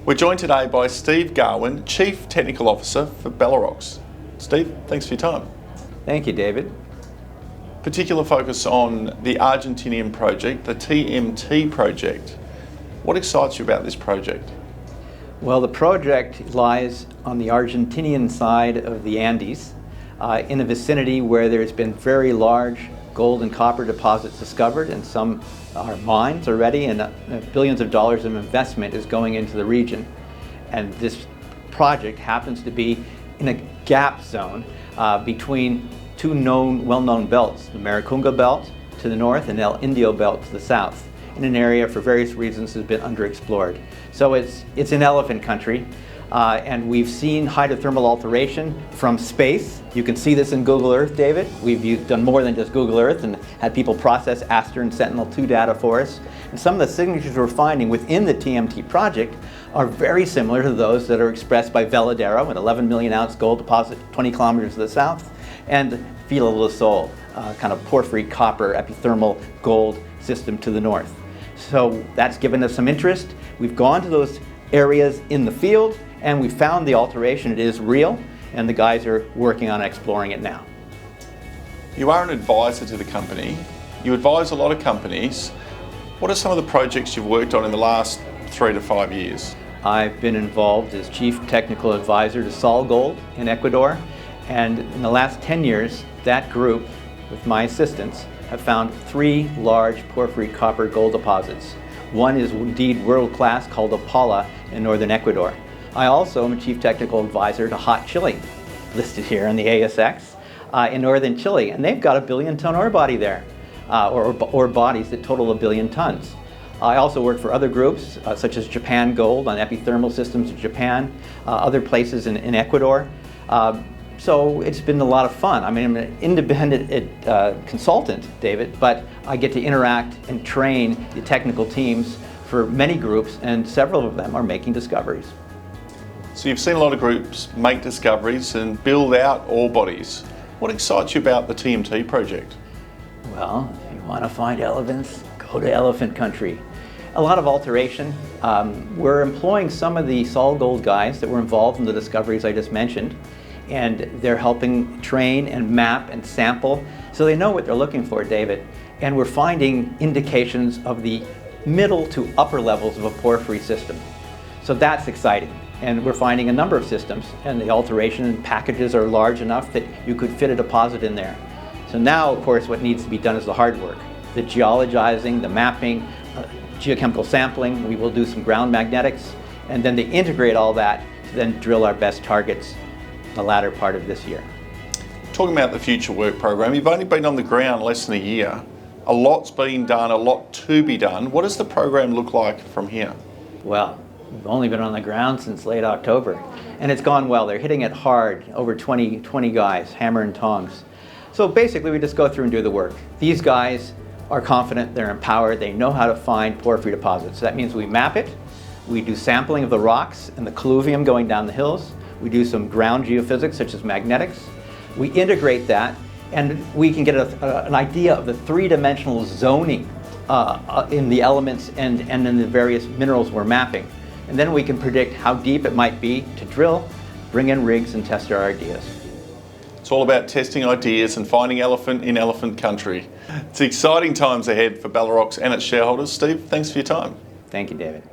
We're joined today by Steve Garwin, Chief Technical Officer for Belararox. Steve, thanks for your time. Thank you, David. Particular focus on the Argentinian project, the TMT Project. What excites you about this project? Well, the project lies on the Argentinian side of the Andes, in a vicinity where there's been very large gold and copper deposits discovered, and some are mines already, and billions of dollars of investment is going into the region. And this project happens to be in a gap zone between two well-known belts, the Maricunga Belt to the north and El Indio Belt to the south, in an area for various reasons has been underexplored. So it's in elephant country, and we've seen hydrothermal alteration from space. You can see this in Google Earth, David. We've done more than just Google Earth and had people process Aster and Sentinel-2 data for us. And some of the signatures we're finding within the TMT project are very similar to those that are expressed by Veladero, an 11 million ounce gold deposit 20 kilometers to the south, and Villa del Sol, kind of porphyry copper epithermal gold system to the north. So that's given us some interest. We've gone to those areas in the field and we found the alteration. It is real, and the guys are working on exploring it now. You are an advisor to the company. You advise a lot of companies. What are some of the projects you've worked on in the last 3 to 5 years? I've been involved as Chief Technical Advisor to Sol Gold in Ecuador, and in the last 10 years, that group, with my assistance, have found 3 large porphyry copper gold deposits. One is indeed world-class, called Opala in northern Ecuador. I also am a Chief Technical Advisor to Hot Chile, listed here on the ASX, in northern Chile, and they've got a 1 billion ton ore body there, or bodies that total 1 billion tons. I also work for other groups, such as Japan Gold on epithermal systems in Japan, other places in Ecuador. So it's been a lot of fun. I mean, I'm an independent consultant, David, but I get to interact and train the technical teams for many groups, and several of them are making discoveries. So you've seen a lot of groups make discoveries and build out ore bodies. What excites you about the TMT project? Well, if you want to find elephants, go to elephant country. A lot of alteration. We're employing some of the Sol Gold guys that were involved in the discoveries I just mentioned, and they're helping train and map and sample so they know what they're looking for, David. And we're finding indications of the middle to upper levels of a porphyry system. So that's exciting. And we're finding a number of systems, and the alteration packages are large enough that you could fit a deposit in there. So now, of course, what needs to be done is the hard work. The geologizing, the mapping, geochemical sampling. We will do some ground magnetics, and then they integrate all that to then drill our best targets the latter part of this year. Talking about the future work program, you've only been on the ground less than a year. A lot's been done, a lot to be done. What does the program look like from here? Well, we've only been on the ground since late October, and it's gone well. They're hitting it hard, over 20 guys, hammer and tongs. So basically we just go through and do the work. These guys are confident, they're empowered, they know how to find porphyry deposits. So that means we map it, we do sampling of the rocks and the colluvium going down the hills, we do some ground geophysics such as magnetics, we integrate that, and we can get an idea of the 3-dimensional zoning in the elements and in the various minerals we're mapping. And then we can predict how deep it might be to drill, bring in rigs and test our ideas. It's all about testing ideas and finding elephant in elephant country. It's exciting times ahead for Belararox and its shareholders. Steve, thanks for your time. Thank you, David.